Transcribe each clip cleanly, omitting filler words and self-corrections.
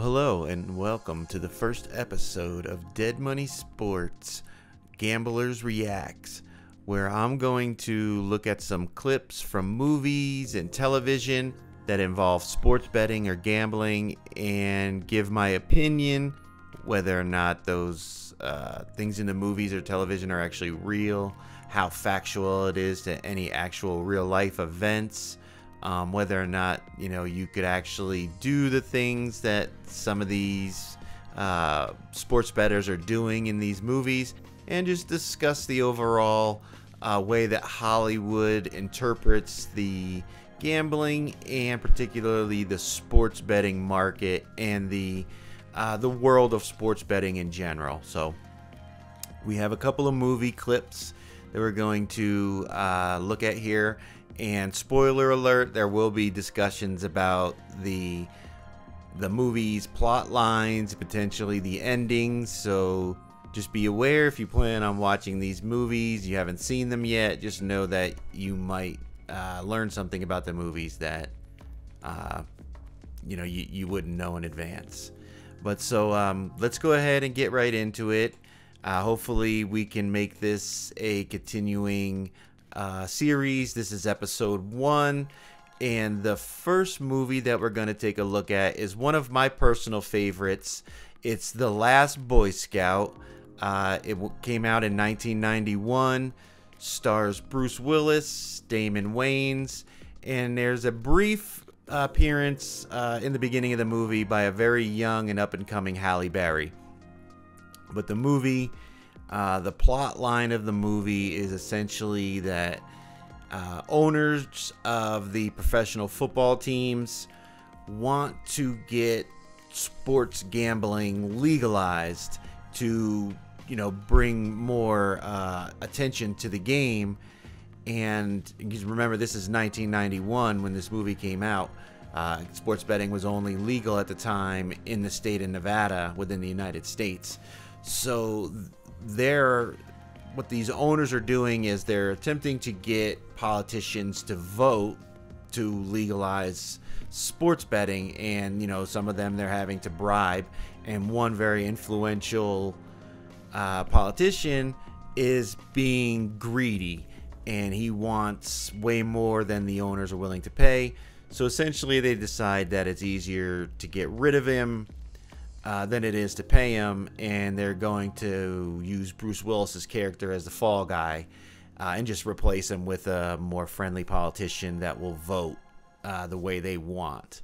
Well, hello and welcome to the first episode of Dead Money Sports Bettor Reacts, where I'm going to look at some clips from movies and television that involve sports betting or gambling and give my opinion whether or not those things in the movies or television are actually real, how factual it is to any actual real life events. Whether or not, you could actually do the things that some of these sports bettors are doing in these movies, and just discuss the overall way that Hollywood interprets the gambling and particularly the sports betting market and the world of sports betting in general. So we have a couple of movie clips that we're going to look at here. And spoiler alert, there will be discussions about the movie's plot lines, potentially the endings. So just be aware if you plan on watching these movies, you haven't seen them yet, just know that you might learn something about the movies that you wouldn't know in advance. But so let's go ahead and get right into it. Hopefully we can make this a continuing series. This is episode 1, and the first movie that we're going to take a look at is one of my personal favorites. It's The Last Boy Scout. It came out in 1991, stars Bruce Willis, Damon Wayans, and there's a brief appearance in the beginning of the movie by a very young and up-and-coming Halle Berry. But the movie, the plot line of the movie is essentially that owners of the professional football teams want to get sports gambling legalized to, bring more attention to the game. And remember, this is 1991 when this movie came out. Sports betting was only legal at the time in the state of Nevada within the United States. So what these owners are doing is they're attempting to get politicians to vote to legalize sports betting, and some of them they're having to bribe. And one very influential politician is being greedy, and he wants way more than the owners are willing to pay. So essentially they decide that it's easier to get rid of him than it is to pay him, and they're going to use Bruce Willis's character as the fall guy and just replace him with a more friendly politician that will vote the way they want.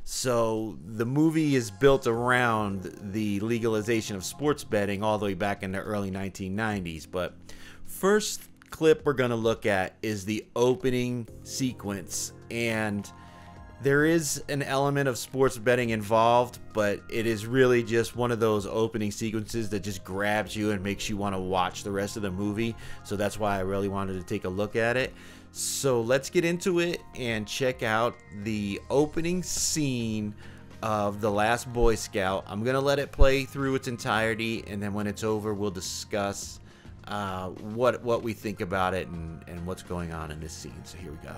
So the movie is built around the legalization of sports betting all the way back in the early 1990s. But first clip we're going to look at is the opening sequence, and there is an element of sports betting involved, but it is really just one of those opening sequences that just grabs you and makes you want to watch the rest of the movie. So that's why I really wanted to take a look at it. So let's get into it and check out the opening scene of The Last Boy Scout. I'm going to let it play through its entirety, and then when it's over, we'll discuss what we think about it and what's going on in this scene. So here we go.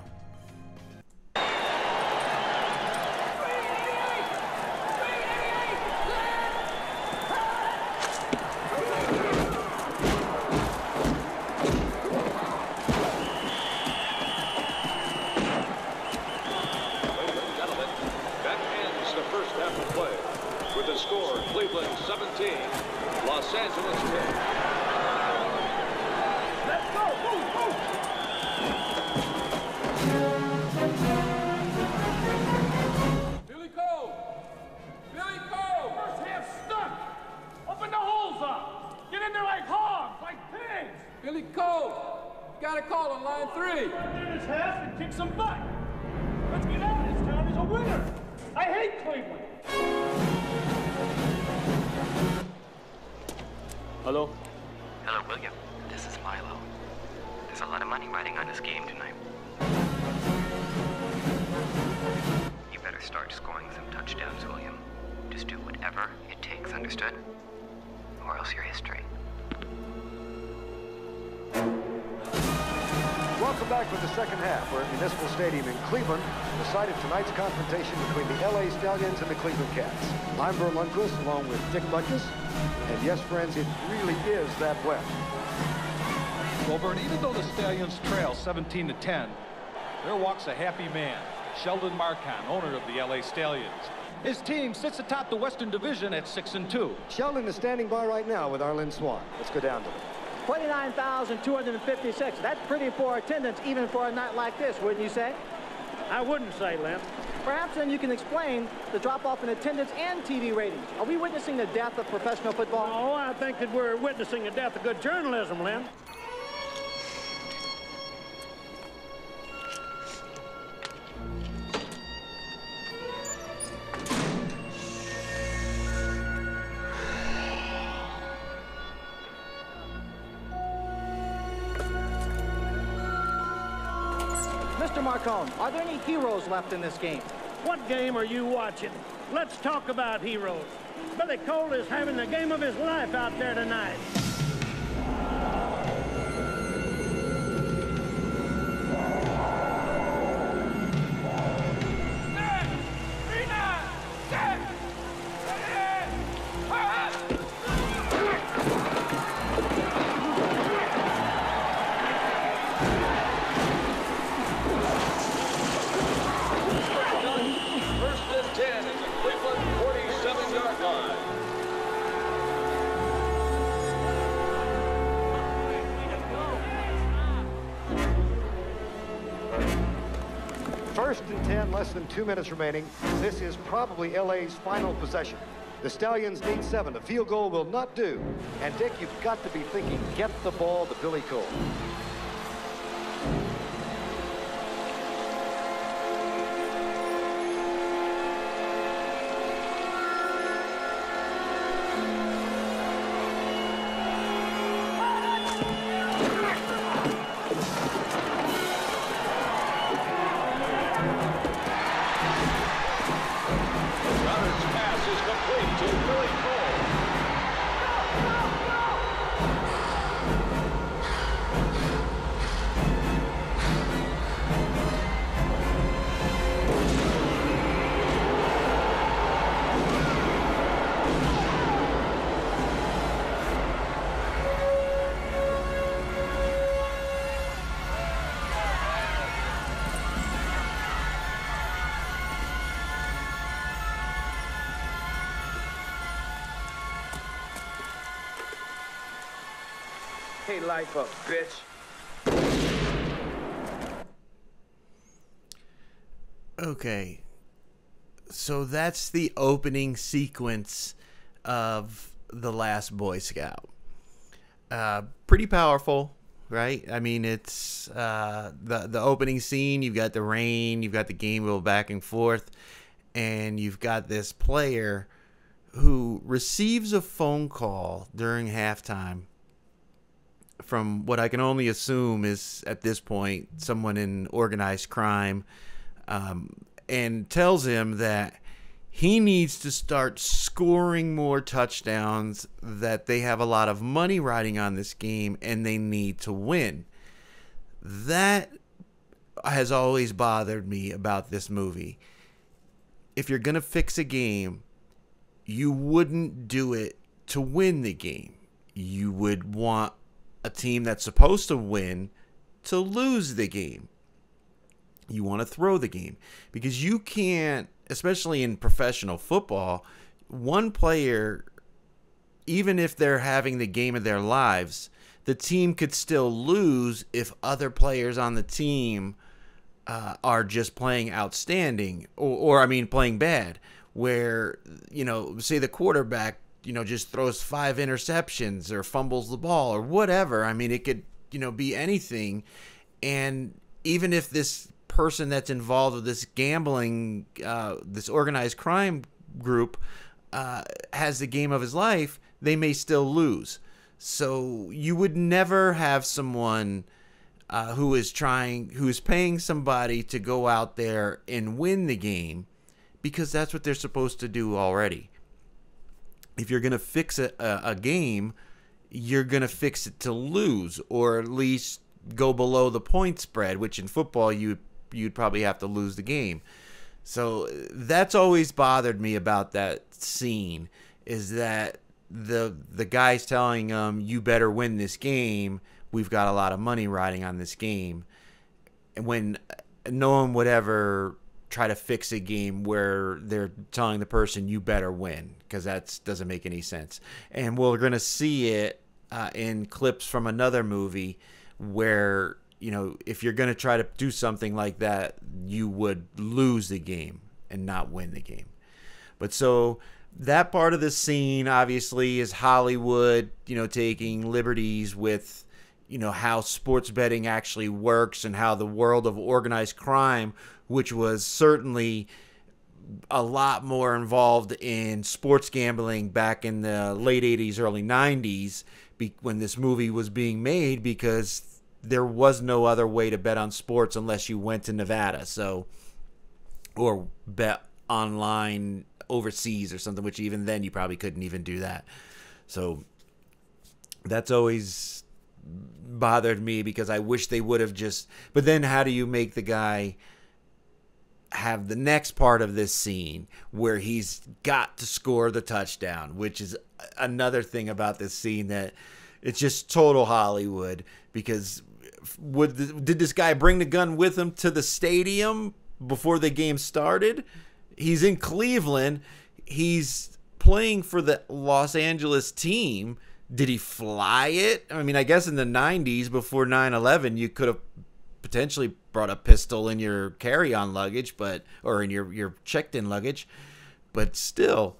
Score, Cleveland 17, Los Angeles 10. Let's go! Move, move! Billy Cole! Billy Cole! First half stuck! Open the holes up! Get in there like hogs, like pigs! Billy Cole! Got a call on line 3. Get in this half and kick some butt! Let's get out of this town as a winner! I hate Cleveland! Hello? Hello, William. This is Milo. There's a lot of money riding on this game tonight. You better start scoring some touchdowns, William. Just do whatever it takes, understood? Or else you're history. Whoa! Welcome back for the second half. We're at Municipal Stadium in Cleveland, the site of tonight's confrontation between the LA Stallions and the Cleveland Cats. I'm Vern Lundquist along with Dick Butkus. And yes, friends, it really is that wet. Well, Vern, even though the Stallions trail 17-10, there walks a happy man, Sheldon Marcon, owner of the LA Stallions. His team sits atop the Western Division at 6-2. Sheldon is standing by right now with Arlen Swan. Let's go down to them. 29,256. That's pretty poor attendance, even for a night like this, wouldn't you say? I wouldn't say, Lem. Perhaps then you can explain the drop-off in attendance and TV ratings. Are we witnessing the death of professional football? Oh, I think that we're witnessing the death of good journalism, Lem. Mr. Marcone, are there any heroes left in this game? What game are you watching? Let's talk about heroes. Billy Cole is having the game of his life out there tonight. First and 10, less than 2 minutes remaining. This is probably LA's final possession. The Stallions need 7. A field goal will not do. And Dick, you've got to be thinking, get the ball to Billy Cole. Hey, life up, bitch. Okay, so that's the opening sequence of The Last Boy Scout. Pretty powerful, right? I mean, it's the opening scene. You've got the rain, you've got the game go back and forth, and you've got this player who receives a phone call during halftime from what I can only assume is, at this point, someone in organized crime, and tells him that he needs to start scoring more touchdowns, that they have a lot of money riding on this game, and they need to win. That has always bothered me about this movie. If you're going to fix a game, you wouldn't do it to win the game. You would want a team that's supposed to win to lose the game. You want to throw the game, because you can't, especially in professional football, one player, even if they're having the game of their lives, the team could still lose if other players on the team are just playing outstanding, or I mean playing bad, where, you know, say the quarterback, you know, just throws 5 interceptions or fumbles the ball or whatever. I mean, it could, you know, be anything. And even if this person that's involved with this gambling, this organized crime group, has the game of his life, they may still lose. So you would never have someone who is paying somebody to go out there and win the game, because that's what they're supposed to do already. If you're going to fix a game, you're going to fix it to lose, or at least go below the point spread, which in football you'd probably have to lose the game. So that's always bothered me about that scene, is that the guy's telling him, you better win this game. We've got a lot of money riding on this game. And when no one would ever try to fix a game where they're telling the person you better win, because that doesn't make any sense. And we're going to see it in clips from another movie where, you know, if you're going to try to do something like that, you would lose the game and not win the game. But so that part of the scene obviously is Hollywood, you know, taking liberties with, you know, how sports betting actually works and how the world of organized crime, which was certainly a lot more involved in sports gambling back in the late 80s, early 90s, when this movie was being made, because there was no other way to bet on sports unless you went to Nevada, or bet online overseas or something, which even then you probably couldn't even do that. So that's always bothered me, because I wish they would have just... But then how do you make the guy have the next part of this scene where he's got to score the touchdown, which is another thing about this scene that it's just total Hollywood, because did this guy bring the gun with him to the stadium before the game started? He's in Cleveland. He's playing for the Los Angeles team. Did he fly it? I mean, I guess in the 90s before 9/11, you could have potentially brought a pistol in your carry-on luggage, or in your checked-in luggage. But still,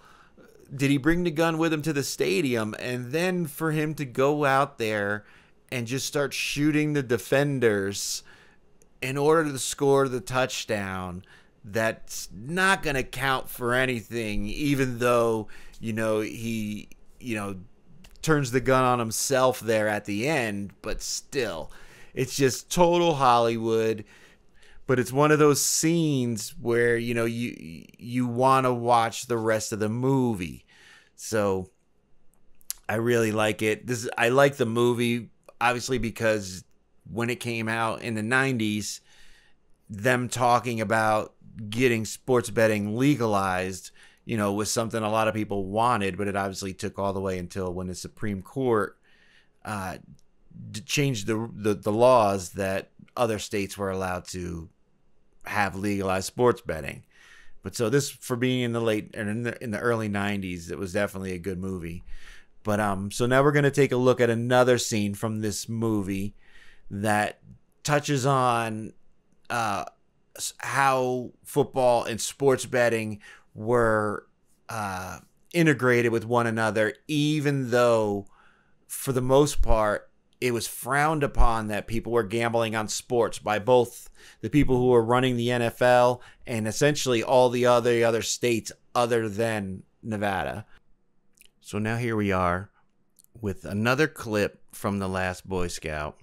did he bring the gun with him to the stadium? And then for him to go out there and just start shooting the defenders in order to score the touchdown, that's not going to count for anything, even though, you know, he, you know, turns the gun on himself there at the end. But still, it's just total Hollywood. But it's one of those scenes where, you know, you want to watch the rest of the movie. So I really like it. I like the movie, obviously, because when it came out in the 90s, them talking about getting sports betting legalized, you know, was something a lot of people wanted, but it obviously took all the way until when the Supreme Court changed the laws that other states were allowed to have legalized sports betting. But so this, for being in the early 90s, it was definitely a good movie. But so now we're going to take a look at another scene from this movie that touches on how football and sports betting were integrated with one another, even though for the most part it was frowned upon that people were gambling on sports by both the people who were running the NFL and essentially all the other states other than Nevada. So now here we are with another clip from The Last Boy Scout.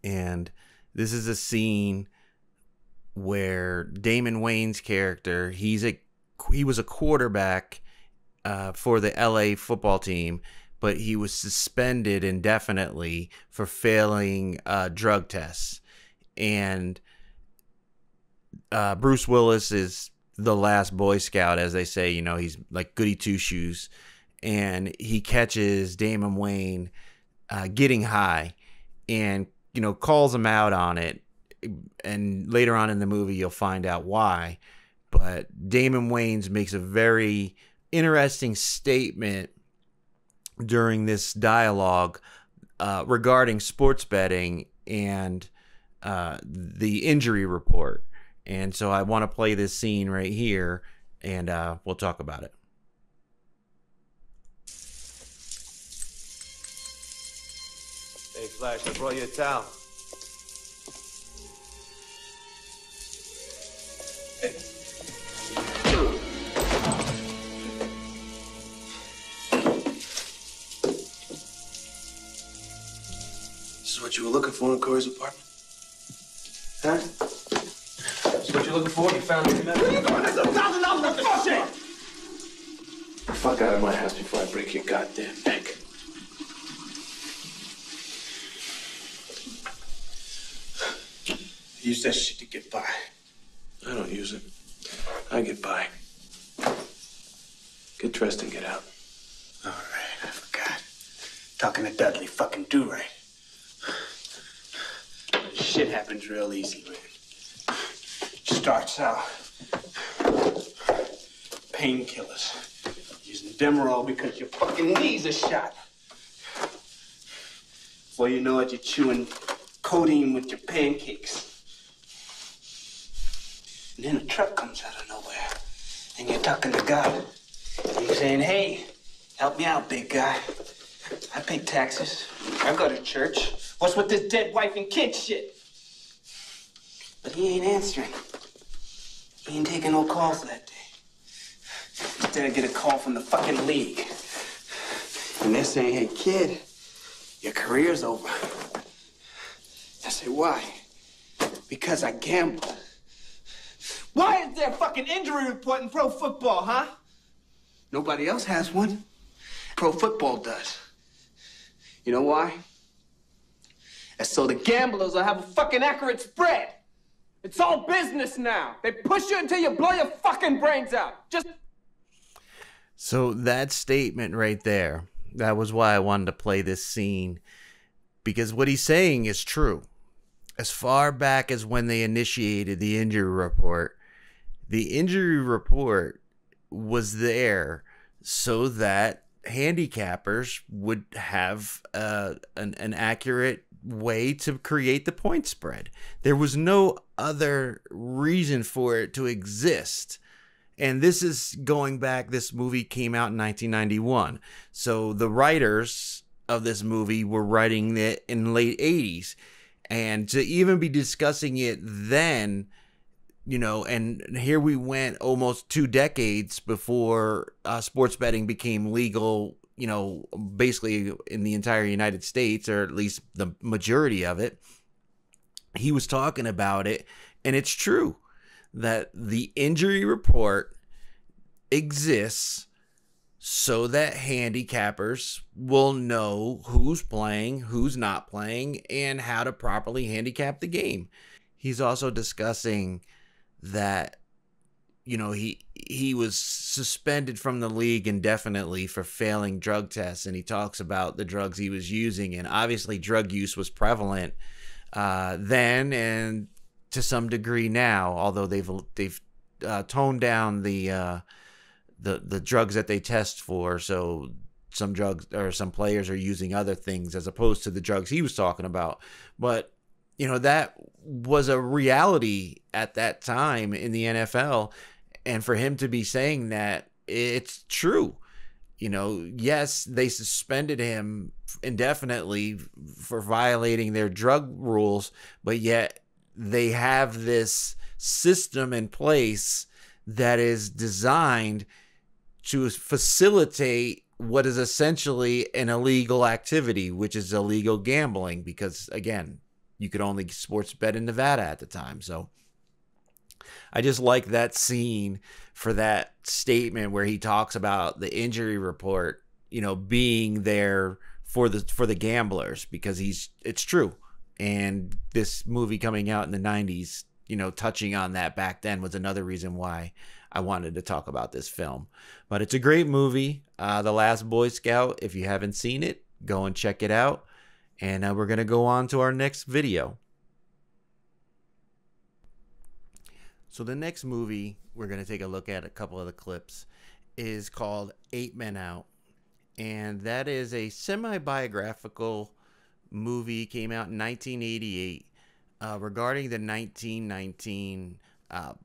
And this is a scene where Damon Wayans' character, he was a quarterback for the LA football team, but he was suspended indefinitely for failing drug tests. And Bruce Willis is the last Boy Scout, as they say. You know, he's like goody two-shoes. And he catches Damon Wayne getting high and, you know, calls him out on it. And later on in the movie, you'll find out why. But Damon Wayans makes a very interesting statement during this dialogue regarding sports betting and the injury report. And so I want to play this scene right here, and we'll talk about it. Hey, Flash, I brought you a towel. This is what you were looking for in Corey's apartment? Huh? This is what you're looking for? You found it? What are you doing? That's $1,000 worth of shit! The fuck out of my house before I break your goddamn neck. Use that shit to get by. I don't use it. I get by. Get dressed and get out. All right, I forgot. Talking to Dudley, fucking do right. Shit happens real easy, man. Starts out painkillers. Using Demerol because your fucking knees are shot. Before you know it, you're chewing codeine with your pancakes. And then a truck comes out of nowhere. And you're talking to God. And you're saying, hey, help me out, big guy. I pay taxes. I go to church. What's with this dead wife and kid shit? But he ain't answering. He ain't taking no calls that day. Instead, I get a call from the fucking league. And they're saying, hey, kid, your career's over. I say, why? Because I gamble. Why is there a fucking injury report in pro football, huh? Nobody else has one. Pro football does. You know why? And so the gamblers will have a fucking accurate spread. It's all business now. They push you until you blow your fucking brains out. Just... So that statement right there, that was why I wanted to play this scene, because what he's saying is true. As far back as when they initiated the injury report was there so that handicappers would have an accurate way to create the point spread. There was no other reason for it to exist. And this is going back, this movie came out in 1991. So the writers of this movie were writing it in the late 80s. And to even be discussing it then, you know, and here we went almost 2 decades before sports betting became legal, you know, basically in the entire United States, or at least the majority of it. He was talking about it, and it's true that the injury report exists so that handicappers will know who's playing, who's not playing, and how to properly handicap the game. He's also discussing that, you know, he was suspended from the league indefinitely for failing drug tests, and he talks about the drugs he was using, and obviously drug use was prevalent then and to some degree now, although they've toned down the drugs that they test for. So some drugs or some players are using other things as opposed to the drugs he was talking about. But, you know, that was a reality at that time in the NFL. And for him to be saying that, it's true. You know, yes, they suspended him indefinitely for violating their drug rules, but yet they have this system in place that is designed to facilitate what is essentially an illegal activity, which is illegal gambling, because again, you could only sports bet in Nevada at the time. So I just like that scene for that statement where he talks about the injury report, you know, being there for the gamblers, because it's true. And this movie coming out in the 90s, you know, touching on that back then was another reason why I wanted to talk about this film. But it's a great movie, The Last Boy Scout. If you haven't seen it, go and check it out. And we're going to go on to our next video. So the next movie we're going to take a look at, a couple of the clips, is called 8 Men Out. And that is a semi-biographical movie, came out in 1988, regarding the 1919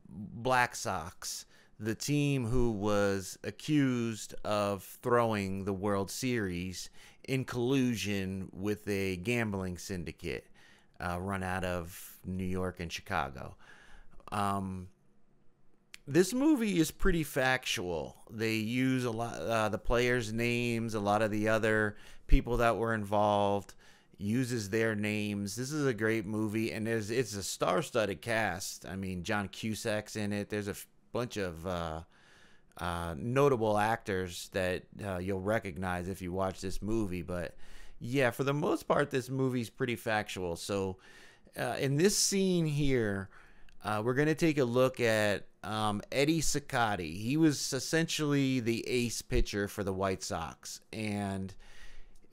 Black Sox, the team who was accused of throwing the World Series in collusion with a gambling syndicate run out of New York and Chicago. This movie is pretty factual. They use a lot the players' names, a lot of the other people that were involved, uses their names. This is a great movie, and it's a star-studded cast. I mean, John Cusack's in it. There's a bunch of notable actors that you'll recognize if you watch this movie. But yeah, for the most part, this movie's pretty factual. So In this scene here, we're going to take a look at Eddie Cicotti. He was essentially the ace pitcher for the White Sox, and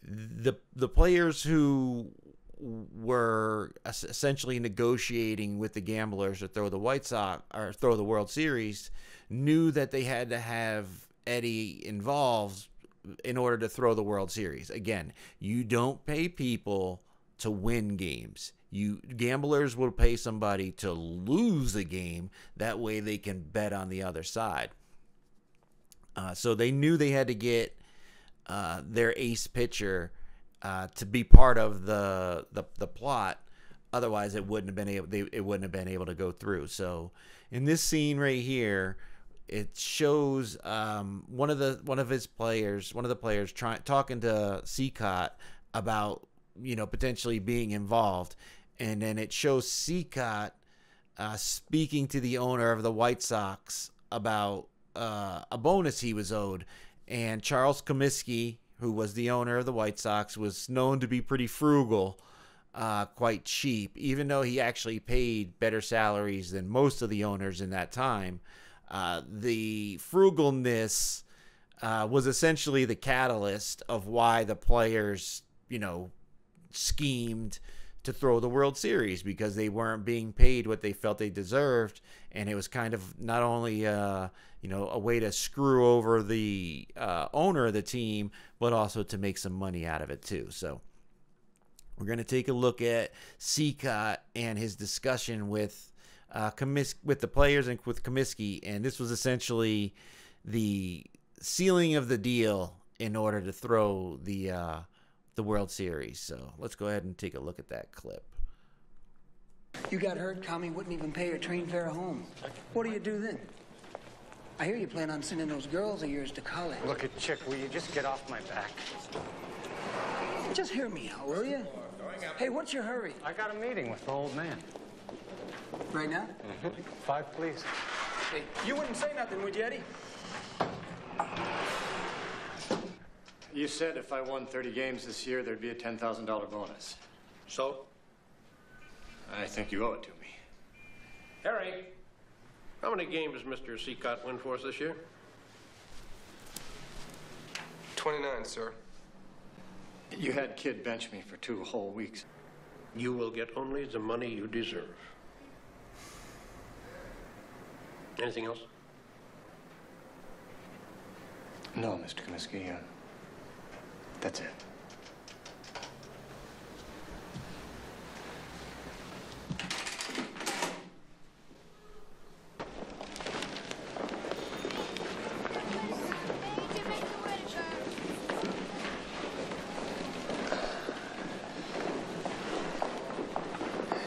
the players who were essentially negotiating with the gamblers to throw the White Sox or throw the World Series knew that they had to have Eddie involved in order to throw the World Series. Again, you don't pay people to win games. Gamblers will pay somebody to lose a game. That way they can bet on the other side. So they knew they had to get their ace pitcher to be part of the plot. Otherwise, it wouldn't have been able to go through. So in this scene right here, it shows one of the players talking to Cicotte about potentially being involved. And then it shows Cicotte speaking to the owner of the White Sox about a bonus he was owed. And Charles Comiskey, who was the owner of the White Sox, was known to be pretty frugal, quite cheap, even though he actually paid better salaries than most of the owners in that time. The frugalness was essentially the catalyst of why the players, schemed to throw the World Series, because they weren't being paid what they felt they deserved, and it was kind of not only a way to screw over the owner of the team, but also to make some money out of it too. So we're going to take a look at Cicotte and his discussion with the players and with Comiskey, and this was essentially the sealing of the deal in order to throw the World Series. So let's go ahead and take a look at that clip. You got hurt, Tommy wouldn't even pay your train fare home. What do you do then? I hear you plan on sending those girls of yours to college. Look at Chick, will you just get off my back? Just hear me out, will you? Hey, what's your hurry? I got a meeting with the old man. Right now? Mm-hmm. 5, please. Hey, you wouldn't say nothing, would you, Eddie? You said if I won 30 games this year, there'd be a $10,000 bonus. So? I think you owe it to me. Harry, how many games does Mr. Cicotte win for us this year? 29, sir. You had Kid bench me for 2 whole weeks. You will get only the money you deserve. Anything else? No, Mr. Comiskey. That's it.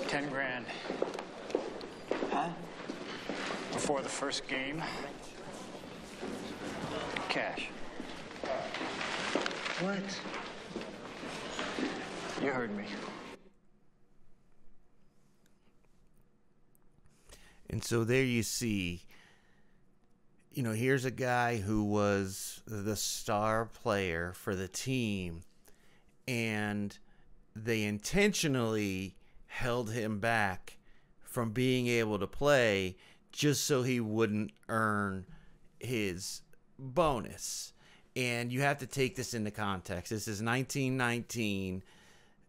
$10,000. Huh? Before the first game. Cash. What? You heard me. And so there you see, here's a guy who was the star player for the team, and they intentionally held him back from being able to play just so he wouldn't earn his bonus. And you have to take this into context. This is 1919.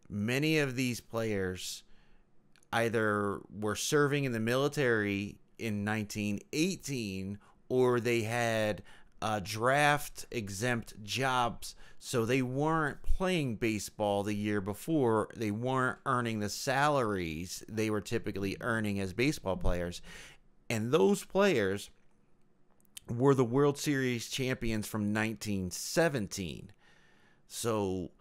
Many of these players either were serving in the military in 1918, or they had draft exempt jobs, so they weren't playing baseball the year before. They weren't earning the salaries they were typically earning as baseball players. And those players were the World Series champions from 1917. So,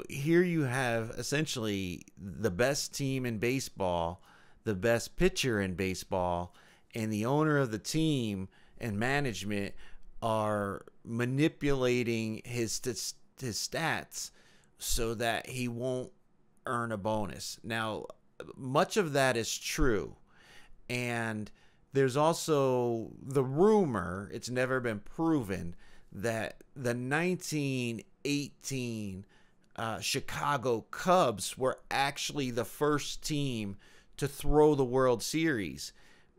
here you have essentially the best team in baseball, the best pitcher in baseball, and the owner of the team and management are manipulating his stats so that he won't earn a bonus. Now, much of that is true. And there's also the rumor, it's never been proven, that the 1918 Chicago Cubs were actually the first team to throw the World Series,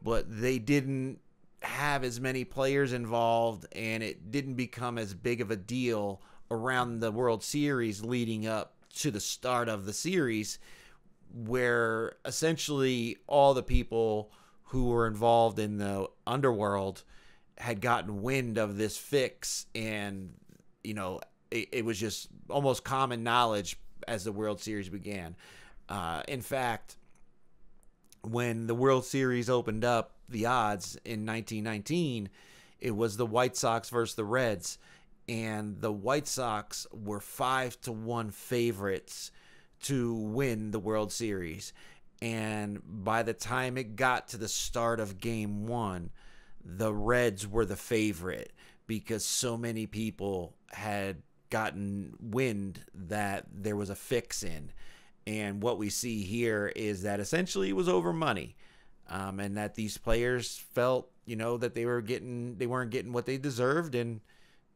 but they didn't have as many players involved, and it didn't become as big of a deal around the World Series leading up to the start of the series, where essentially all the people who were involved in the underworld had gotten wind of this fix, and it was just almost common knowledge as the World Series began. In fact, when the World Series opened up, the odds in 1919, it was the White Sox versus the Reds, and the White Sox were 5-1 favorites to win the World Series. And by the time it got to the start of Game 1, the Reds were the favorite because so many people had gotten wind that there was a fix in. And what we see here is that essentially it was over money, and that these players felt, that they weren't getting what they deserved, and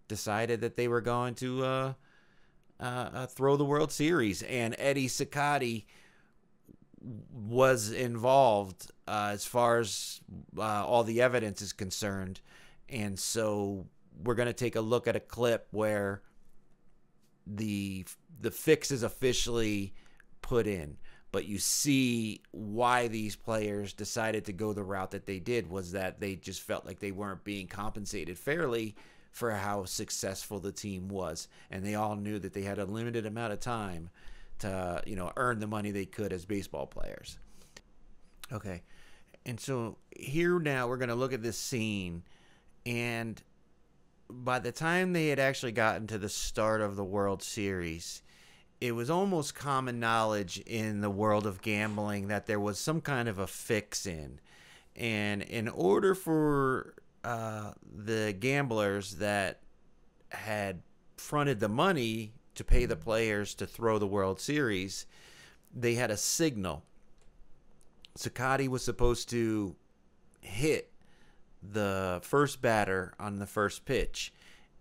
decided that they were going to throw the World Series. And Eddie Cicotti was involved as far as all the evidence is concerned. And so we're going to take a look at a clip where the fix is officially put in, but you see why these players decided to go the route that they did was that they just felt like they weren't being compensated fairly for how successful the team was, and they all knew that they had a limited amount of time to earn the money they could as baseball players. Okay, and so here now we're going to look at this scene, and by the time they had actually gotten to the start of the World Series, it was almost common knowledge in the world of gambling that there was some kind of a fix in. And in order for the gamblers that had fronted the money to pay the players to throw the World Series, they had a signal. Cicotti was supposed to hit the first batter on the first pitch,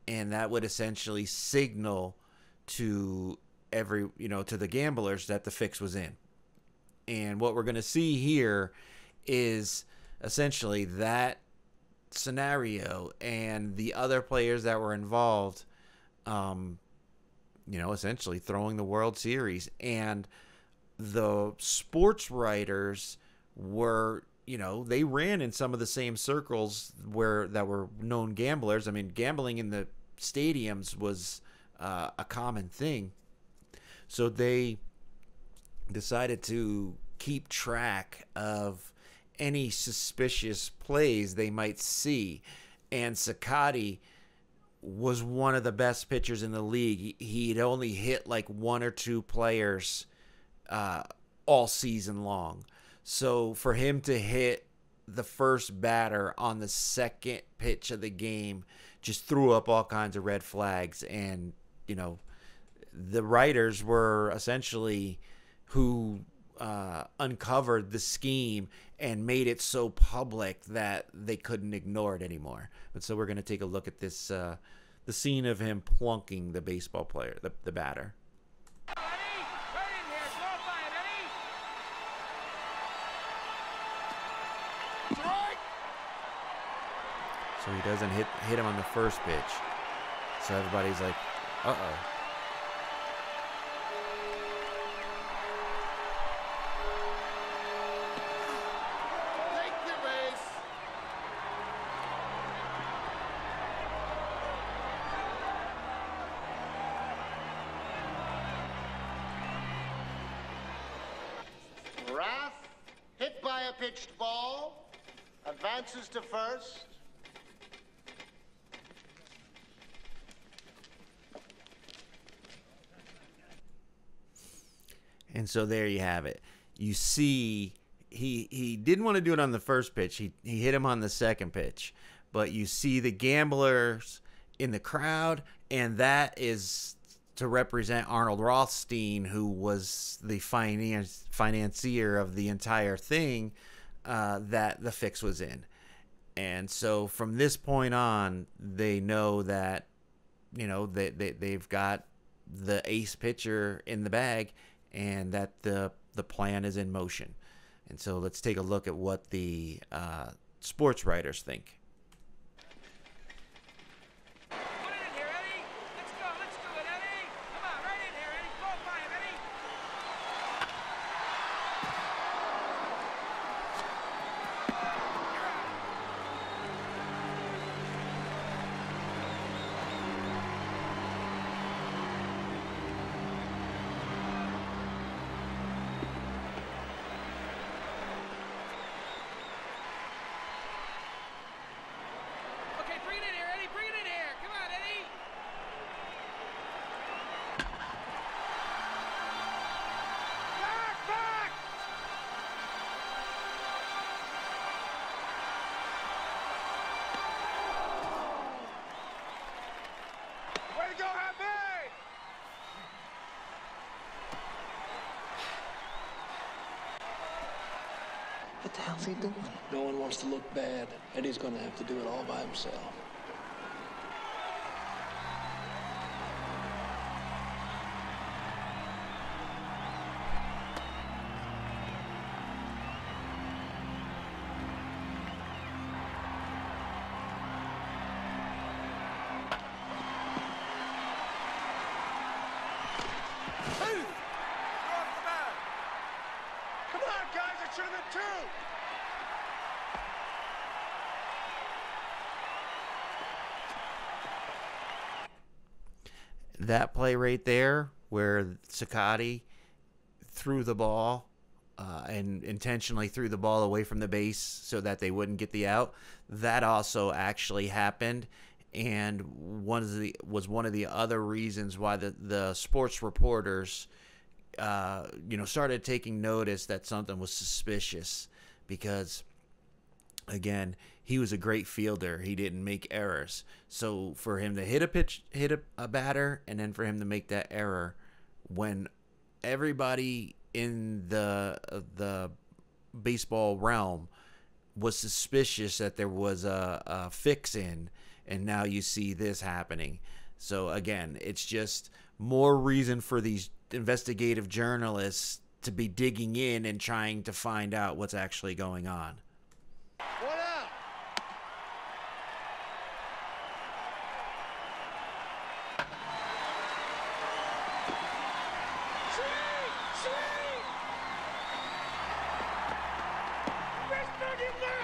and that would essentially signal to to the gamblers that the fix was in. And what we're going to see here is essentially that scenario, and the other players that were involved, essentially throwing the World Series. And the sports writers were, they ran in some of the same circles that were known gamblers. I mean, gambling in the stadiums was a common thing. So they decided to keep track of any suspicious plays they might see. And Cicotti was one of the best pitchers in the league. He'd only hit like one or two players all season long. So for him to hit the first batter on the second pitch of the game just threw up all kinds of red flags. And, the writers were essentially who uncovered the scheme and made it so public that they couldn't ignore it anymore. But so we're going to take a look at this, the scene of him plunking the baseball player, the batter. So he doesn't hit him on the first pitch. So everybody's like, uh-oh. Hit by a pitched ball, advances to first. And so there you have it. You see, he didn't want to do it on the first pitch. He hit him on the second pitch. But you see the gamblers in the crowd, and that is to represent Arnold Rothstein, who was the financier of the entire thing that the fix was in. And so from this point on, they know that, they've got the ace pitcher in the bag, and that the plan is in motion. And so let's take a look at what the sports writers think. What the hell's he doing? No one wants to look bad. Eddie's gonna have to do it all by himself. Come on, guys, it should have been 2. That play right there where Cicotti threw the ball and intentionally threw the ball away from the base so that they wouldn't get the out, that also actually happened, and was one of the other reasons why the sports reporters started taking notice that something was suspicious, because again, he was a great fielder. He didn't make errors. So for him to hit a batter, and then for him to make that error when everybody in the baseball realm was suspicious that there was a fix in, and now you see this happening. So again, it's just more reason for these investigative journalists to be digging in and trying to find out what's actually going on. What out?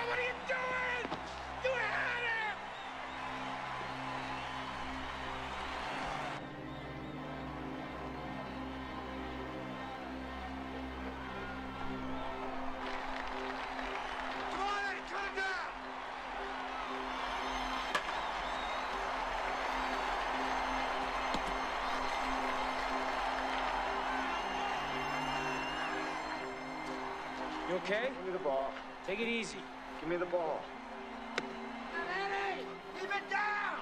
What are you doing? You had him! Come on, Eddie, cut him down! You okay? Give me the ball. Take it easy. Give me the ball. Eddie, keep it down!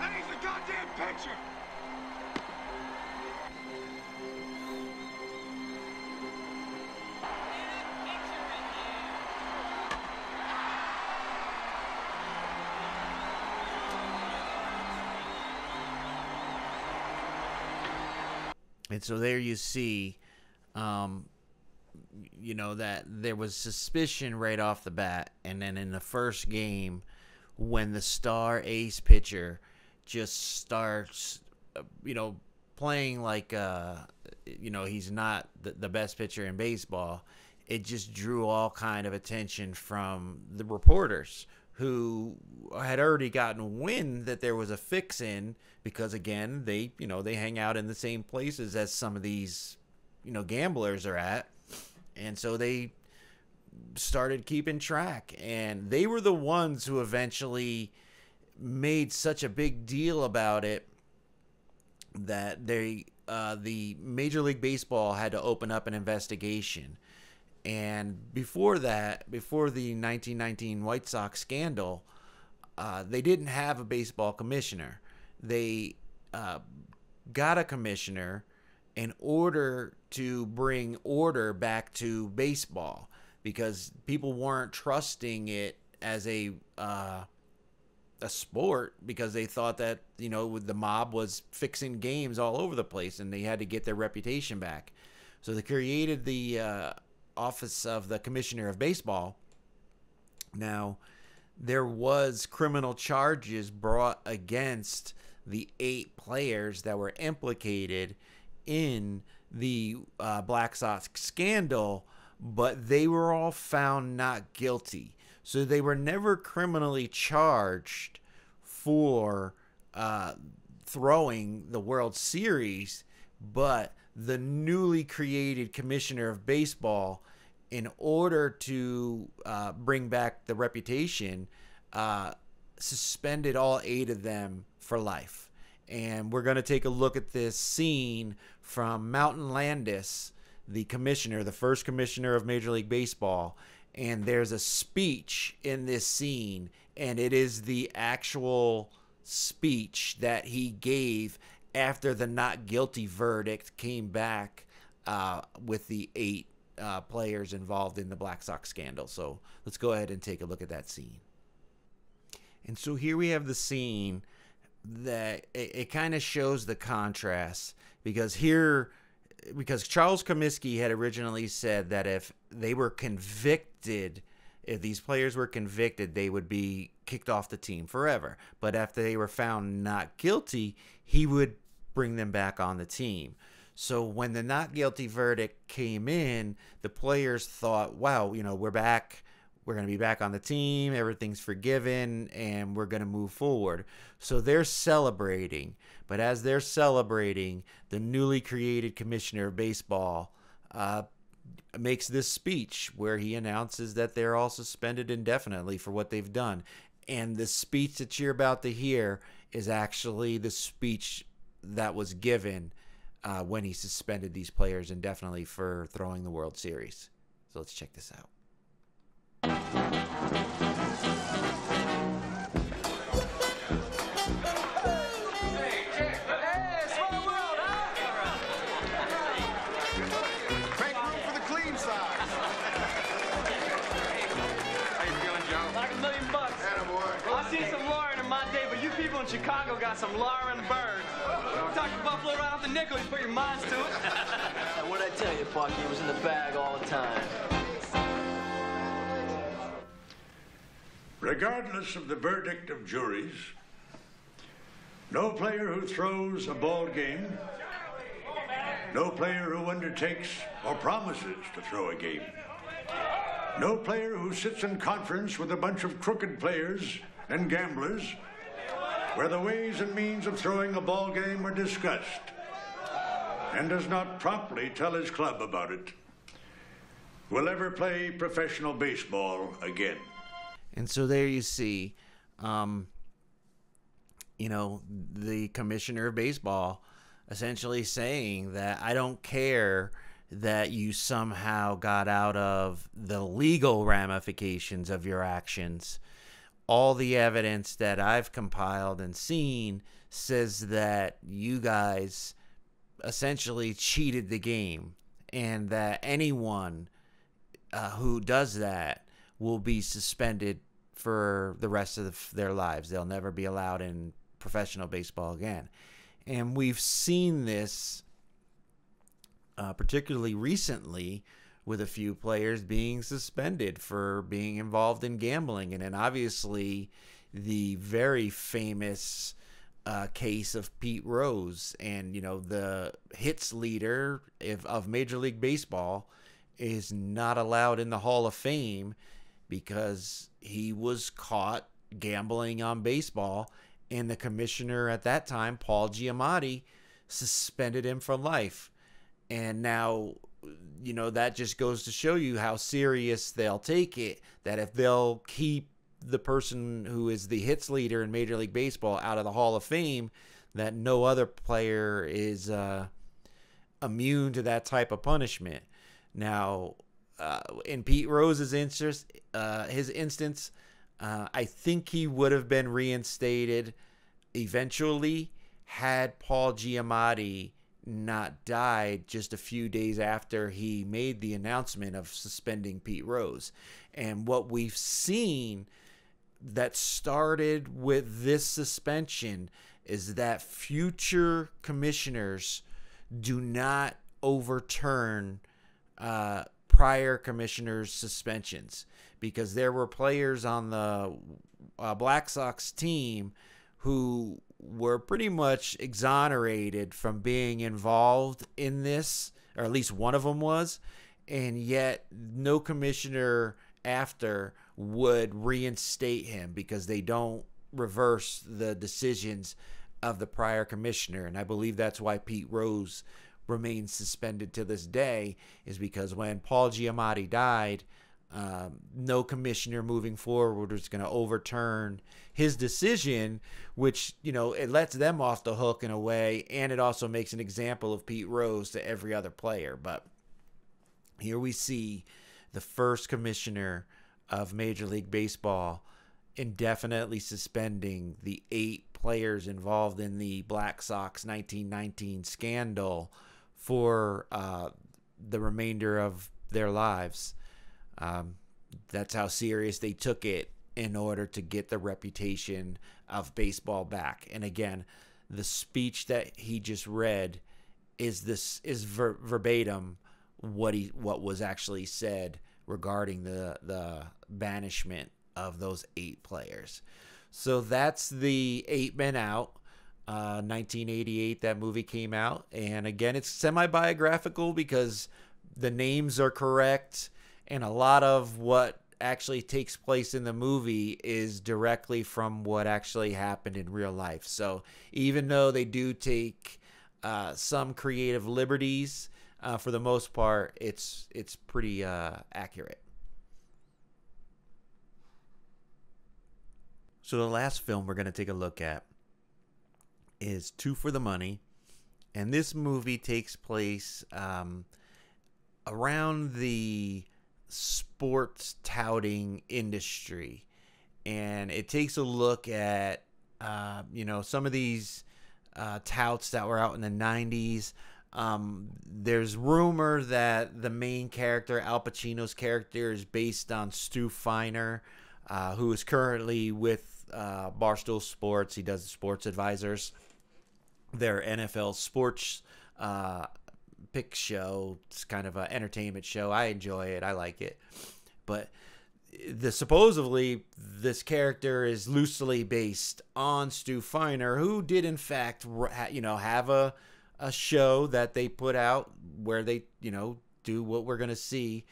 Eddie's the goddamn pitcher! And so there you see, that there was suspicion right off the bat. And then in the first game, when the star ace pitcher just starts, playing like, he's not the best pitcher in baseball, it just drew all kind of attention from the reporters, who had already gotten wind that there was a fix-in, because again, they hang out in the same places as some of these gamblers are at, and so they started keeping track, and they were the ones who eventually made such a big deal about it that the Major League Baseball had to open up an investigation. And before that, before the 1919 White Sox scandal, they didn't have a baseball commissioner. They got a commissioner in order to bring order back to baseball, because people weren't trusting it as a sport, because they thought that, you know, the mob was fixing games all over the place and they had to get their reputation back. So they created the office of the commissioner of baseball. Now, there was criminal charges brought against the 8 players that were implicated in the Black Sox scandal, but they were all found not guilty. So they were never criminally charged for throwing the World Series, but the newly created commissioner of baseball, in order to bring back the reputation, suspended all 8 of them for life. And we're going to take a look at this scene from Mountain Landis, the commissioner, the first commissioner of Major League Baseball. And there's a speech in this scene, and it is the actual speech that he gave after the not guilty verdict came back with the 8 players involved in the Black Sox scandal. So let's go ahead and take a look at that scene. And so here we have the scene that it kind of shows the contrast, because Charles Comiskey had originally said that if they were convicted, if these players were convicted, they would be kicked off the team forever. But after they were found not guilty, he would bring them back on the team. So when the not guilty verdict came in, the players thought, wow, you know, we're back. We're going to be back on the team. Everything's forgiven, and we're going to move forward. So they're celebrating. But as they're celebrating, the newly created commissioner of baseball makes this speech where he announces that they're all suspended indefinitely for what they've done. And the speech that you're about to hear is actually the speech that was given when he suspended these players indefinitely for throwing the World Series. So let's check this out. In Chicago got some lard and bird. Talk to Buffalo right off the nickel, you put your minds to it. What'd I tell you, Bucky? It was in the bag all the time. Regardless of the verdict of juries, no player who throws a ball game, no player who undertakes or promises to throw a game, no player who sits in conference with a bunch of crooked players and gamblers where the ways and means of throwing a ball game are discussed, and does not promptly tell his club about it, will ever play professional baseball again. And so there you see, you know, the commissioner of baseball essentially saying that I don't care that you somehow got out of the legal ramifications of your actions. All the evidence that I've compiled and seen says that you guys essentially cheated the game, and that anyone who does that will be suspended for the rest of their lives. They'll never be allowed in professional baseball again. And we've seen this particularly recently with a few players being suspended for being involved in gambling. And then obviously the very famous case of Pete Rose. And, you know, the hits leader of Major League Baseball is not allowed in the Hall of Fame because he was caught gambling on baseball. And the commissioner at that time, Paul Giamatti, suspended him for life. And now, you know, that just goes to show you how serious they'll take it, that if they'll keep the person who is the hits leader in Major League Baseball out of the Hall of Fame, that no other player is immune to that type of punishment. Now, in Pete Rose's his instance, I think he would have been reinstated eventually had Paul Giamatti not died just a few days after he made the announcement of suspending Pete Rose. And what we've seen that started with this suspension is that future commissioners do not overturn prior commissioners' suspensions, because there were players on the Black Sox team who were pretty much exonerated from being involved in this, or at least one of them was, and yet no commissioner after would reinstate him because they don't reverse the decisions of the prior commissioner. And I believe that's why Pete Rose remains suspended to this day, is because when Paul Giamatti died, no commissioner moving forward was going to overturn his decision, which, you know, it lets them off the hook in a way, and it also makes an example of Pete Rose to every other player. But here we see the first commissioner of Major League Baseball indefinitely suspending the 8 players involved in the Black Sox 1919 scandal for the remainder of their lives. That's how serious they took it in order to get the reputation of baseball back. And again, the speech that he just read is verbatim what was actually said regarding the banishment of those 8 players. So that's the 8 Men Out. 1988, that movie came out. And again, it's semi-biographical because the names are correct, and a lot of what actually takes place in the movie is directly from what actually happened in real life. So even though they do take some creative liberties, for the most part, it's pretty accurate. So the last film we're going to take a look at is Two for the Money. And this movie takes place around the sports touting industry. And it takes a look at, some of these touts that were out in the 90s. There's rumor that the main character, Al Pacino's character, is based on Stu Feiner, who is currently with Barstool Sports. He does the Sports Advisors, their NFL sports pick show. It's kind of an entertainment show. I enjoy it. I like it. But supposedly this character is loosely based on Stu Feiner, who did in fact have a show that they put out where they do what we're gonna see.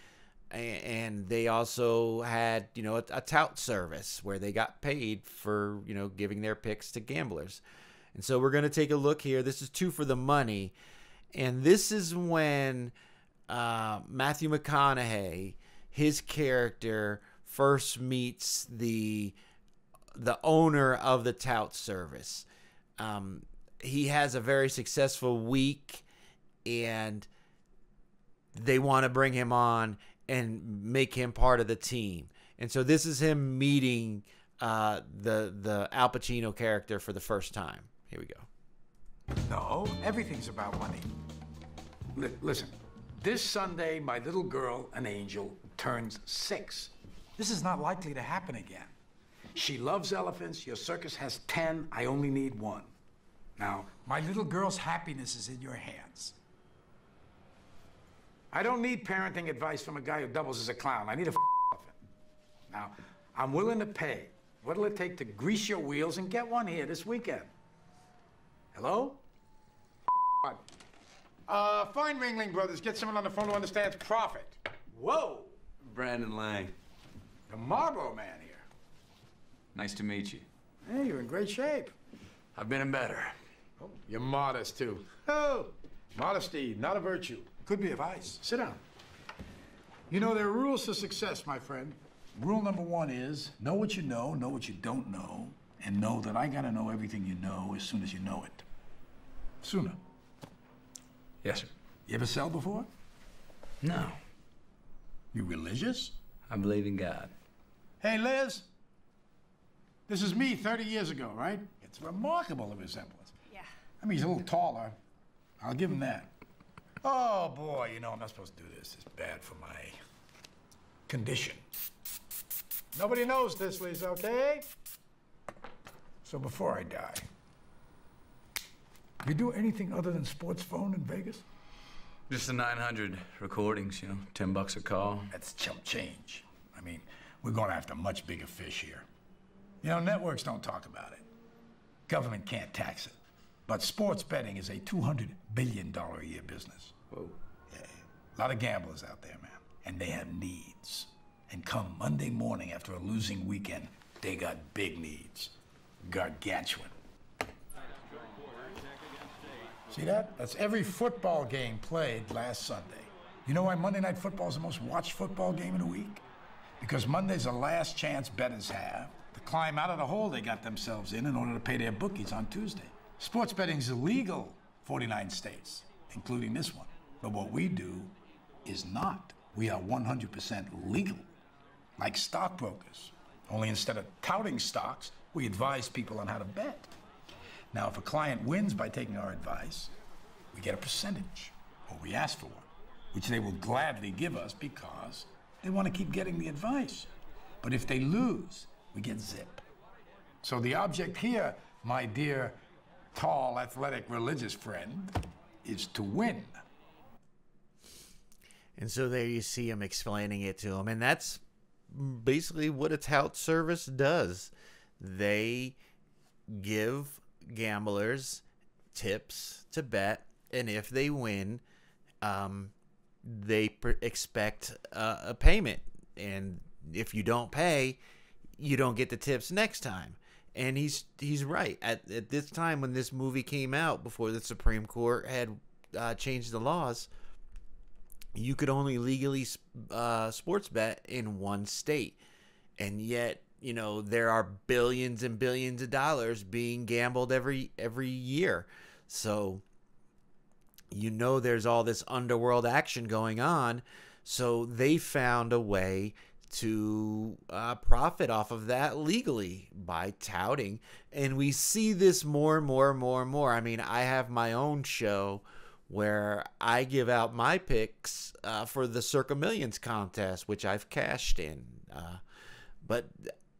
And they also had, a tout service where they got paid for, giving their picks to gamblers. And so we're going to take a look here. This is Two for the Money. And this is when Matthew McConaughey, his character, first meets the owner of the tout service. He has a very successful week, and they want to bring him on and make him part of the team. And so this is him meeting the Al Pacino character for the first time. Here we go. No, everything's about money. Listen, this Sunday, my little girl, an angel, turns 6. This is not likely to happen again. She loves elephants. Your circus has 10. I only need 1. Now, my little girl's happiness is in your hands. I don't need parenting advice from a guy who doubles as a clown. I need a elephant. Now, I'm willing to pay. What'll it take to grease your wheels and get one here this weekend? Hello? Find Ringling Brothers. Get someone on the phone who understands profit. Whoa! Brandon Lang. The Marlboro man here. Nice to meet you. Hey, you're in great shape. I've been in better. Oh, you're modest, too. Oh, modesty, not a virtue. Could be a vice. Sit down. You know, there are rules to success, my friend. Rule number 1 is know what you don't know, and know that I gotta know everything you know as soon as you know it. Sooner. Yes, sir. You ever sell before? No. You religious? I believe in God. Hey, Liz. This is me 30 years ago, right? It's remarkable, the resemblance. Yeah. I mean, he's a little taller. I'll give him that. Oh, boy, you know, I'm not supposed to do this. It's bad for my condition. Nobody knows this, Liz, okay? So before I die, you do anything other than sports phone in Vegas? Just the 900 recordings, you know, $10 a call. That's chump change. I mean, we're going after much bigger fish here. You know, networks don't talk about it. Government can't tax it. But sports betting is a $200 billion a year business. Whoa. Yeah, a lot of gamblers out there, man. And they have needs. And come Monday morning after a losing weekend, they got big needs. Gargantuan. See that? That's every football game played last Sunday. You know why Monday Night Football is the most watched football game in a week? Because Monday's the last chance bettors have to climb out of the hole they got themselves in order to pay their bookies on Tuesday. Sports betting's illegal, 49 states, including this one. But what we do is not. We are 100% legal, like stockbrokers. Only instead of touting stocks, we advise people on how to bet. Now, if a client wins by taking our advice, we get a percentage, or we ask for one, which they will gladly give us because they want to keep getting the advice. But if they lose, we get zip. So the object here, my dear, tall, athletic, religious friend, is to win. And so there you see him explaining it to him. And that's basically what a tout service does. They give gamblers tips to bet, and if they win, they expect a payment, and if you don't pay, you don't get the tips next time. And he's right. At this time, when this movie came out, before the Supreme Court had changed the laws, you could only legally sports bet in one state, and yet, you know, there are billions and billions of dollars being gambled every year. So, you know, there's all this underworld action going on. So they found a way to profit off of that legally by touting. And we see this more and more and more and more. I mean, I have my own show where I give out my picks for the Circa Millions contest, which I've cashed in. But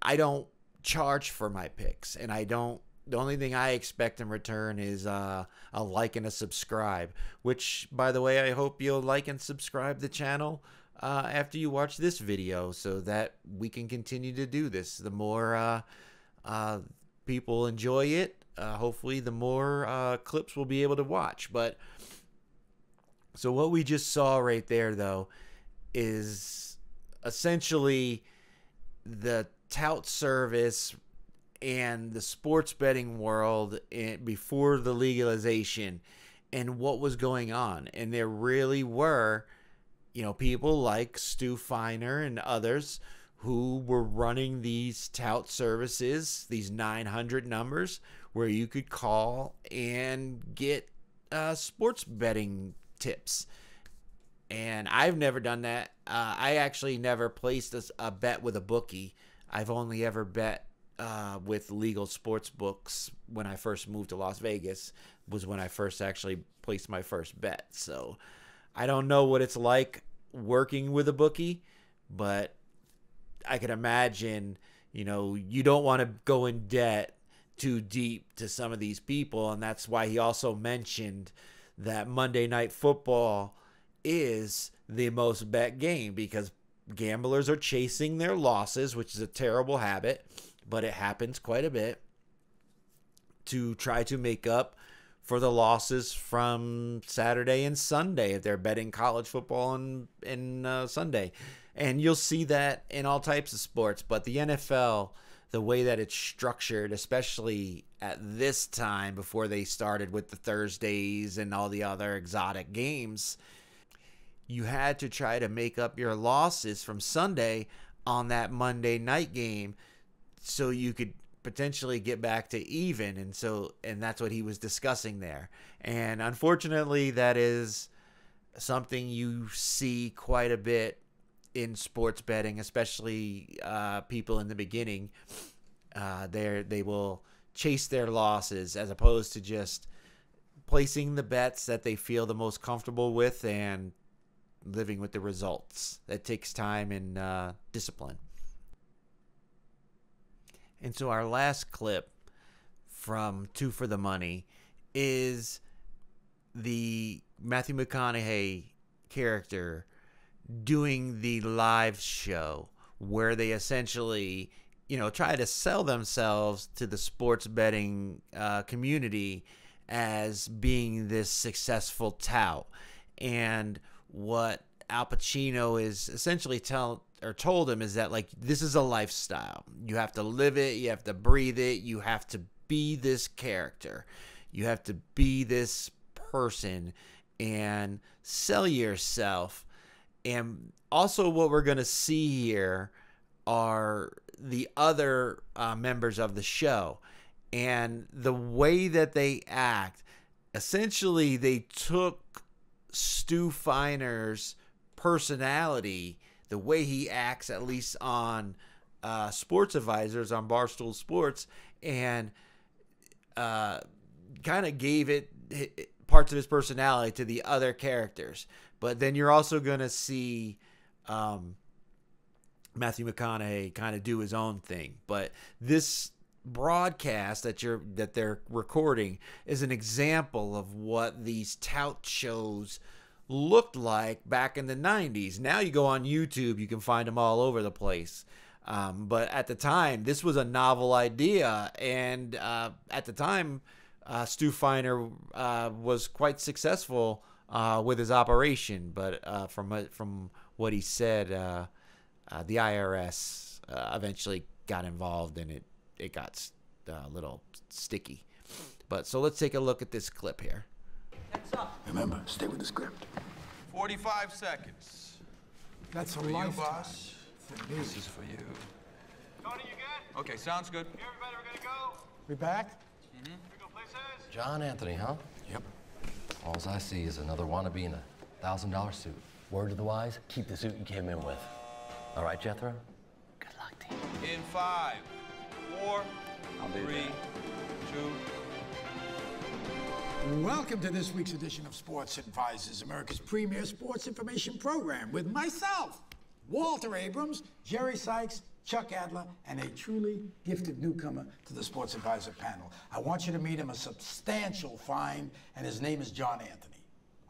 I don't charge for my picks, and the only thing I expect in return is a like and a subscribe, which, by the way, I hope you'll like and subscribe the channel after you watch this video so that we can continue to do this. The more people enjoy it, hopefully the more clips we'll be able to watch. But so what we just saw right there, though, is essentially the tout service and the sports betting world before the legalization and what was going on. And there really were, you know, people like Stu Feiner and others who were running these tout services, these 900 numbers, where you could call and get sports betting tips. And I've never done that. I actually never placed a bet with a bookie. I've only ever bet with legal sports books when I first moved to Las Vegas, was when I first actually placed my first bet. So I don't know what it's like working with a bookie, but I can imagine, you know, you don't want to go in debt too deep to some of these people. And that's why he also mentioned that Monday Night Football is the most bet game, because gamblers are chasing their losses, which is a terrible habit, but it happens quite a bit, to try to make up for the losses from Saturday and Sunday if they're betting college football and Sunday. And you'll see that in all types of sports, but the NFL, the way that it's structured, especially at this time before they started with the Thursdays and all the other exotic games, you had to try to make up your losses from Sunday on that Monday night game so you could potentially get back to even. And that's what he was discussing there. And unfortunately, that is something you see quite a bit in sports betting, especially people in the beginning. They will chase their losses as opposed to just placing the bets that they feel the most comfortable with and living with the results. That takes time and discipline. And so our last clip from Two for the Money is the Matthew McConaughey character doing the live show where they essentially, try to sell themselves to the sports betting community as being this successful tout. And what Al Pacino is essentially told him is that, like, this is a lifestyle. You have to live it. You have to breathe it. You have to be this character. You have to be this person and sell yourself. And also what we're going to see here are the other members of the show. And the way that they act, essentially they took Stu Finer's personality, the way he acts, at least on Sports Advisors, on Barstool Sports, and kind of gave it parts of his personality to the other characters. But then you're also going to see Matthew McConaughey kind of do his own thing. But this broadcast that they're recording is an example of what these tout shows looked like back in the 90s. Now you go on YouTube, you can find them all over the place. But at the time, this was a novel idea. And at the time, Stu Finer was quite successful with his operation. But from what he said, the IRS eventually got involved, and it got a little sticky. But so let's take a look at this clip here. Remember, stay with the script. 45 seconds. That's a for lifetime. You, boss. This is for you. Tony, you good? Okay, sounds good. Hey, everybody, we're gonna go. We back? We go places? John Anthony, huh? Yep. All I see is another wannabe in a $1,000 suit. Word to the wise, keep the suit you came in with. All right, Jethro? Good luck to you. In 5, 4, 3, 2. Welcome to this week's edition of Sports Advisors, America's premier sports information program, with myself, Walter Abrams, Jerry Sykes, Chuck Adler, and a truly gifted newcomer to the Sports Advisor panel. I want you to meet him, a substantial find, and his name is John Anthony.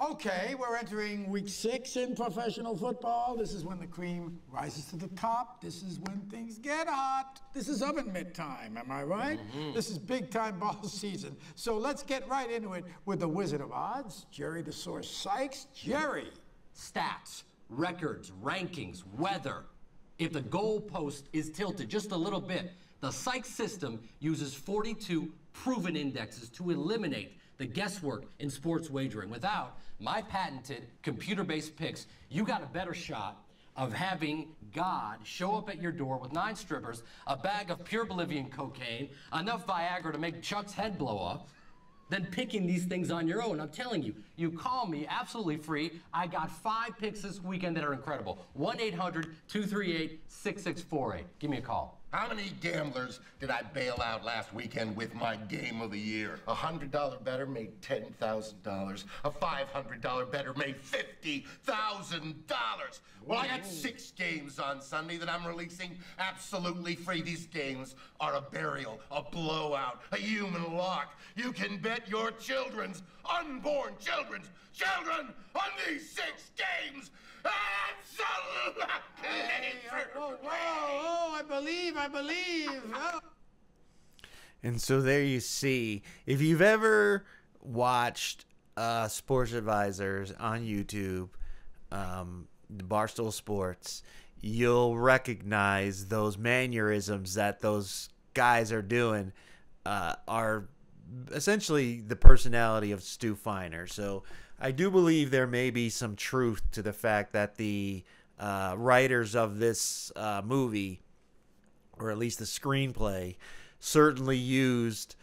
Okay, we're entering week 6 in professional football. This is when the cream rises to the top. This is when things get hot. This is oven mitt time, am I right? This is big-time ball season. So let's get right into it with the Wizard of Odds, Jerry the Source Sykes. Jerry. Stats, records, rankings, weather. If the goalpost is tilted just a little bit, the Sykes system uses 42 proven indexes to eliminate the guesswork in sports wagering. Without my patented computer-based picks, you got a better shot of having God show up at your door with 9 strippers, a bag of pure Bolivian cocaine, enough Viagra to make Chuck's head blow off, than picking these things on your own. I'm telling you, you call me absolutely free. I got 5 picks this weekend that are incredible. 1-800-238-6648. Give me a call. How many gamblers did I bail out last weekend with my game of the year? A $100 bettor made $10,000. A $500 bettor made $50,000. Well, I got 6 games on Sunday that I'm releasing absolutely free. These games are a burial, a blowout, a human lock. You can bet your unborn children on these 6 games. Absolutely! Oh, I believe. Oh. And so there you see, if you've ever watched Sports Advisors on YouTube, Barstool Sports, you'll recognize those mannerisms that those guys are doing are essentially the personality of Stu Finer. So I do believe there may be some truth to the fact that the writers of this movie, or at least the screenplay, certainly used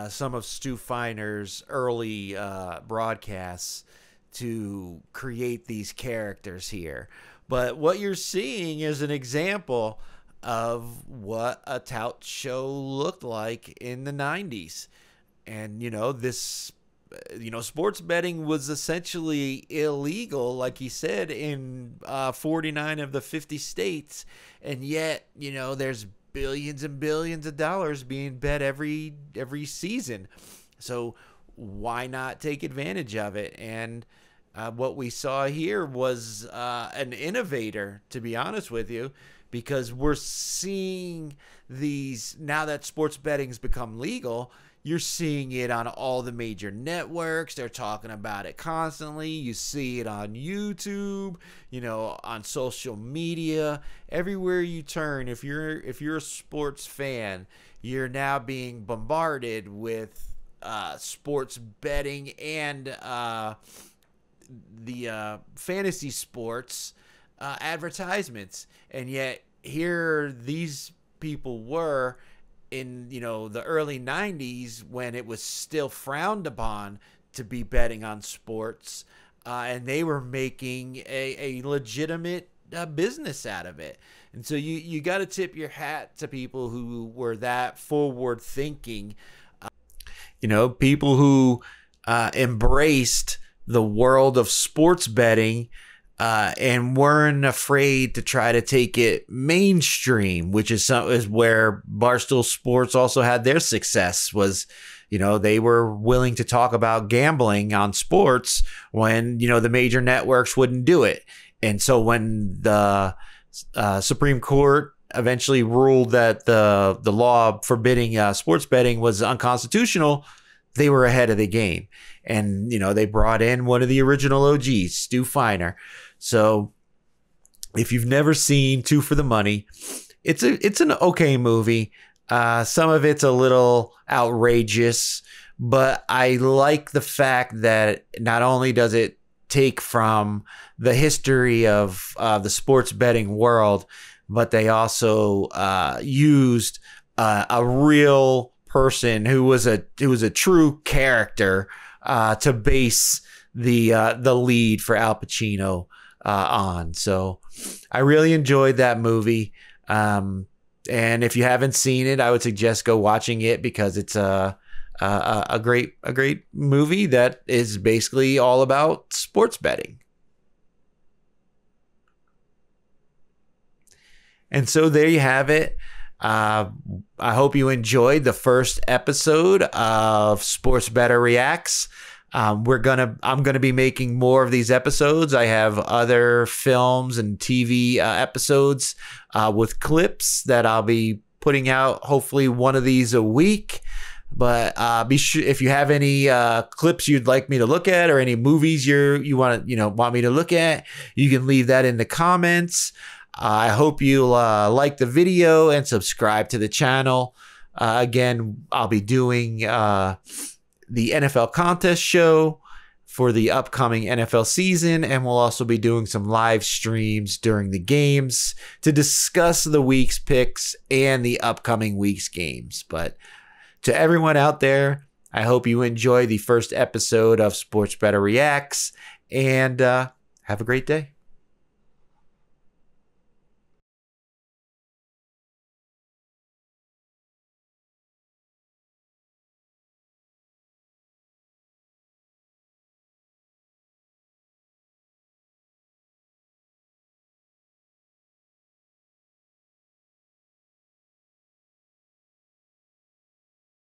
some of Stu Finer's early broadcasts to create these characters here. But what you're seeing is an example of what a tout show looked like in the 90s. And, sports betting was essentially illegal, like he said, in 49 of the 50 states. And yet, there's billions and billions of dollars being bet every season. So why not take advantage of it? And what we saw here was an innovator, to be honest with you, because we're seeing these, now that sports betting's become legal, you're seeing it on all the major networks. They're talking about it constantly. You see it on YouTube, on social media, everywhere you turn. If you're a sports fan, you're now being bombarded with sports betting and the fantasy sports advertisements. And yet here these people were in the early 90s when it was still frowned upon to be betting on sports, and they were making a legitimate business out of it. And so you got to tip your hat to people who were that forward thinking, people who embraced the world of sports betting and weren't afraid to try to take it mainstream, which is where Barstool Sports also had their success. Was they were willing to talk about gambling on sports when the major networks wouldn't do it. And so when the Supreme Court eventually ruled that the law forbidding sports betting was unconstitutional, they were ahead of the game. And they brought in one of the original OGs, Stu Feiner. So if you've never seen Two for the Money, it's an okay movie. Some of it's a little outrageous, but I like the fact that not only does it take from the history of the sports betting world, but they also used a real person who was a true character to base the lead for Al Pacino on. So I really enjoyed that movie. And if you haven't seen it, I would suggest go watching it, because it's a great movie that is basically all about sports betting. And so there you have it. I hope you enjoyed the first episode of Sports Bettor Reacts. I'm gonna be making more of these episodes. I have other films and TV episodes with clips that I'll be putting out. Hopefully, one of these a week. But be sure, if you have any clips you'd like me to look at, or any movies you want me to look at, you can leave that in the comments. I hope you'll like the video and subscribe to the channel. Again, I'll be doing the NFL contest show for the upcoming NFL season, and we'll also be doing some live streams during the games to discuss the week's picks and the upcoming week's games. But to everyone out there, I hope you enjoy the first episode of Sports Bettor Reacts, and have a great day.